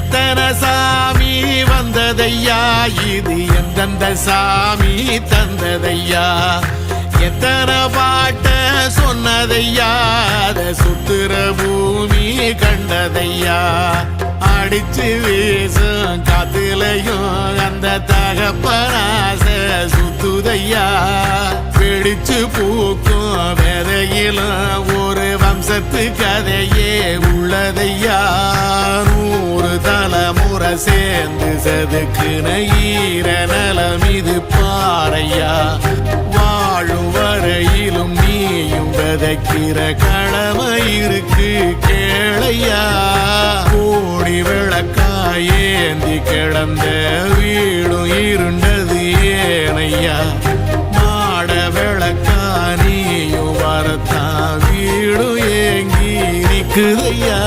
எத்தனை சாமி வந்ததையா இது எந்தெந்த சாமி தந்ததையா எத்தனை பாட்ட சொன்னதையா அத சுத்துற பூமி கண்டதையா அடிச்சு வீசும் காத்துலையும் அந்த தகப்பனாச சுத்துதையா பிடிச்சு பூக்கும் விதையிலும் ஒரு வம்சத்து கதையே உள்ளதையா 100 தலைமுறை சேர்ந்து சதுக்குன ஈர நலம் இது பாறையா வாழும் வரையிலும் நீயும் விதைக்கிற கடமை இருக்கு கேளையா கோடி விளக்காயேந்தி கிடந்த வீடும் இருண்டது ஏனையா மாட விளக்கா நீயும் வரத்தான் வீடும் ஏங்கி நிக்குதையா